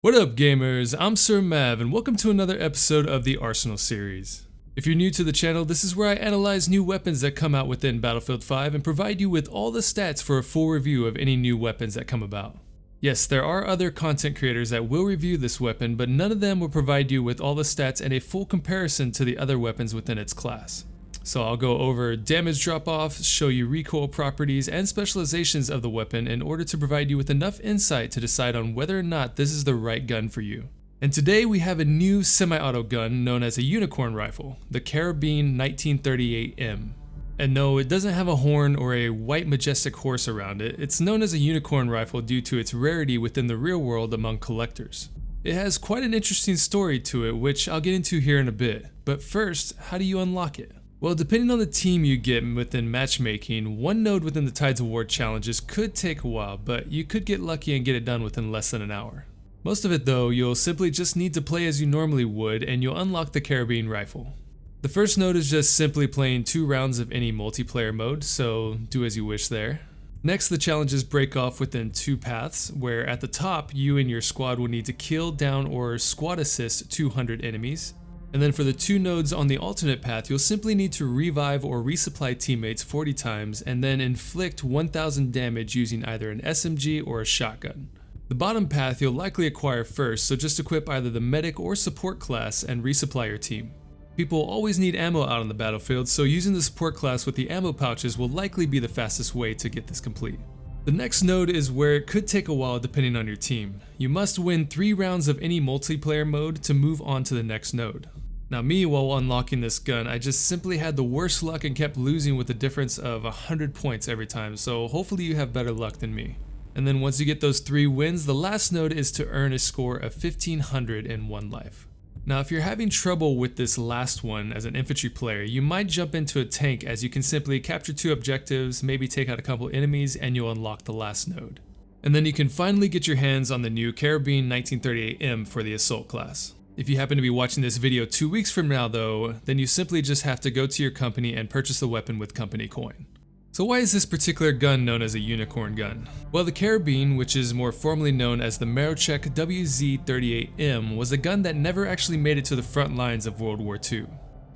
What up gamers, I'm SirMav and welcome to another episode of the Arsenal series. If you're new to the channel, this is where I analyze new weapons that come out within Battlefield 5 and provide you with all the stats for a full review of any new weapons that come about. Yes, there are other content creators that will review this weapon, but none of them will provide you with all the stats and a full comparison to the other weapons within its class. So I'll go over damage drop-off, show you recoil properties and specializations of the weapon in order to provide you with enough insight to decide on whether or not this is the right gun for you. And today we have a new semi-auto gun known as a unicorn rifle, the Karabin 1938M. And no, it doesn't have a horn or a white majestic horse around it. It's known as a unicorn rifle due to its rarity within the real world among collectors. It has quite an interesting story to it, which I'll get into here in a bit. But first, how do you unlock it? Well, depending on the team you get within matchmaking, one node within the Tides of War challenges could take a while, but you could get lucky and get it done within less than an hour. Most of it though, you'll simply just need to play as you normally would and you'll unlock the Karabin rifle. The first node is just simply playing 2 rounds of any multiplayer mode, so do as you wish there. Next, the challenges break off within 2 paths, where at the top, you and your squad will need to kill, down, or squad assist 200 enemies. And then for the 2 nodes on the alternate path, you'll simply need to revive or resupply teammates 40 times and then inflict 1000 damage using either an SMG or a shotgun. The bottom path you'll likely acquire first, so just equip either the medic or support class and resupply your team. People always need ammo out on the battlefield, so using the support class with the ammo pouches will likely be the fastest way to get this complete. The next node is where it could take a while depending on your team. You must win 3 rounds of any multiplayer mode to move on to the next node. Now me, while unlocking this gun, I just simply had the worst luck and kept losing with a difference of 100 points every time, so hopefully you have better luck than me. And then once you get those 3 wins, the last node is to earn a score of 1500 in 1 life. Now if you're having trouble with this last one as an infantry player, you might jump into a tank as you can simply capture 2 objectives, maybe take out a couple enemies, and you'll unlock the last node. And then you can finally get your hands on the new Karabin 1938M for the assault class. If you happen to be watching this video 2 weeks from now though, then you simply just have to go to your company and purchase the weapon with company coin. So why is this particular gun known as a unicorn gun? Well, the Karabin, which is more formally known as the Marocek WZ-38M, was a gun that never actually made it to the front lines of World War II.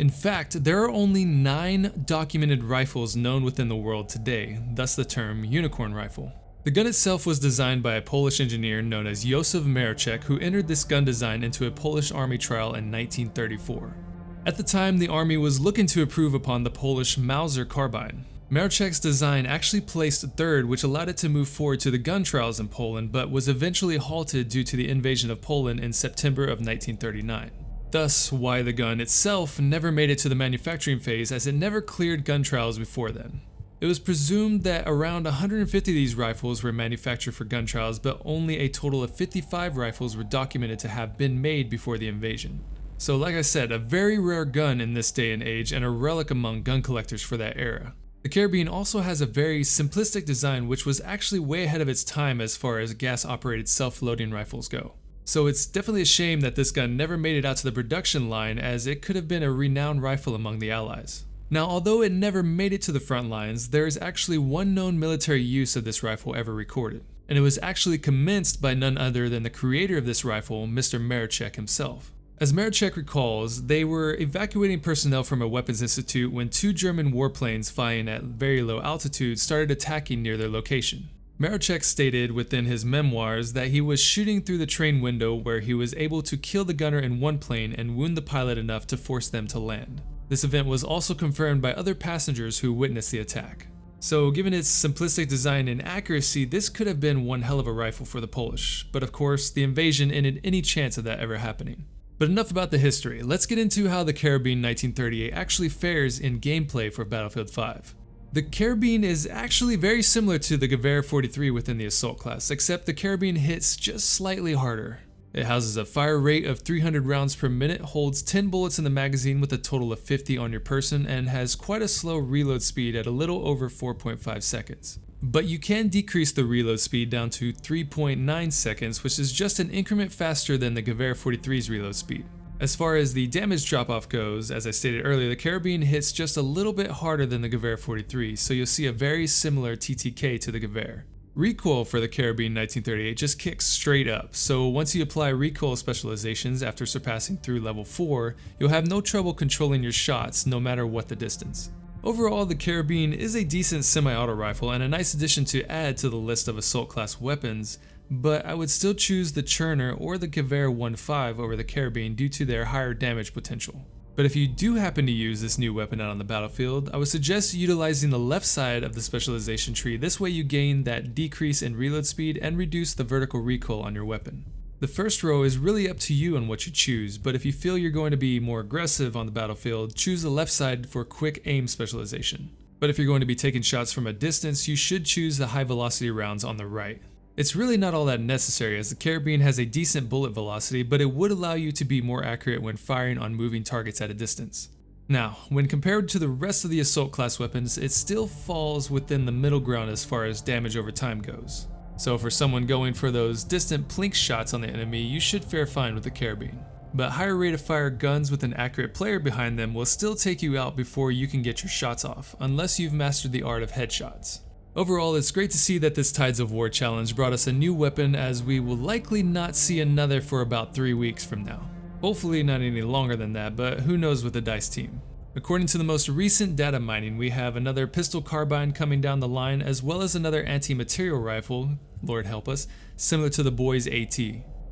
In fact, there are only 9 documented rifles known within the world today, thus the term unicorn rifle. The gun itself was designed by a Polish engineer known as Józef Marocek, who entered this gun design into a Polish army trial in 1934. At the time, the army was looking to improve upon the Polish Mauser carbine. Marocek's design actually placed 3rd, which allowed it to move forward to the gun trials in Poland, but was eventually halted due to the invasion of Poland in September of 1939. Thus, why the gun itself never made it to the manufacturing phase, as it never cleared gun trials before then. It was presumed that around 150 of these rifles were manufactured for gun trials, but only a total of 55 rifles were documented to have been made before the invasion. So like I said, a very rare gun in this day and age and a relic among gun collectors for that era. The Karabin also has a very simplistic design which was actually way ahead of its time as far as gas-operated self-loading rifles go. So it's definitely a shame that this gun never made it out to the production line, as it could have been a renowned rifle among the Allies. Now, although it never made it to the front lines, there is actually one known military use of this rifle ever recorded. And it was actually commenced by none other than the creator of this rifle, Mr. Marocek himself. As Marocek recalls, they were evacuating personnel from a weapons institute when 2 German warplanes flying at very low altitude started attacking near their location. Marocek stated within his memoirs that he was shooting through the train window where he was able to kill the gunner in one plane and wound the pilot enough to force them to land. This event was also confirmed by other passengers who witnessed the attack. So given its simplistic design and accuracy, this could have been one hell of a rifle for the Polish, but of course the invasion ended any chance of that ever happening. But enough about the history, let's get into how the Karabin 1938 actually fares in gameplay for Battlefield 5. The Karabin is actually very similar to the Gewehr 43 within the assault class, except the Karabin hits just slightly harder. It houses a fire rate of 300 rounds per minute, holds 10 bullets in the magazine with a total of 50 on your person, and has quite a slow reload speed at a little over 4.5 seconds. But you can decrease the reload speed down to 3.9 seconds, which is just an increment faster than the Gewehr 43's reload speed. As far as the damage drop-off goes, as I stated earlier, the Karabin hits just a little bit harder than the Gewehr 43, so you'll see a very similar TTK to the Gewehr. Recoil for the Karabin 1938 just kicks straight up, so once you apply recoil specializations after surpassing through level 4, you'll have no trouble controlling your shots no matter what the distance. Overall, the Karabin is a decent semi-auto rifle and a nice addition to add to the list of assault class weapons, but I would still choose the Churner or the Gewehr 1.5 over the Karabin due to their higher damage potential. But if you do happen to use this new weapon out on the battlefield, I would suggest utilizing the left side of the specialization tree. This way you gain that decrease in reload speed and reduce the vertical recoil on your weapon. The first row is really up to you on what you choose, but if you feel you're going to be more aggressive on the battlefield, choose the left side for quick aim specialization. But if you're going to be taking shots from a distance, you should choose the high velocity rounds on the right. It's really not all that necessary as the Karabin has a decent bullet velocity, but it would allow you to be more accurate when firing on moving targets at a distance. Now, when compared to the rest of the assault class weapons, it still falls within the middle ground as far as damage over time goes. So for someone going for those distant plink shots on the enemy, you should fare fine with the Karabin. But higher rate of fire guns with an accurate player behind them will still take you out before you can get your shots off, unless you've mastered the art of headshots. Overall, it's great to see that this Tides of War challenge brought us a new weapon, as we will likely not see another for about 3 weeks from now. Hopefully not any longer than that, but who knows with the DICE team. According to the most recent data mining, we have another pistol carbine coming down the line, as well as another anti-material rifle, Lord help us, similar to the boys AT.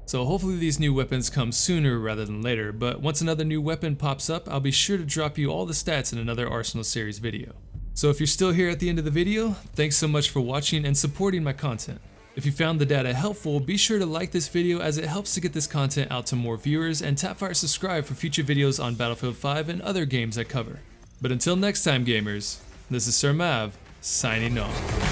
So hopefully these new weapons come sooner rather than later, but once another new weapon pops up, I'll be sure to drop you all the stats in another Arsenal series video. So if you're still here at the end of the video, thanks so much for watching and supporting my content. If you found the data helpful, be sure to like this video as it helps to get this content out to more viewers, and tap fire subscribe for future videos on Battlefield 5 and other games I cover. But until next time gamers, this is SirMav, signing off.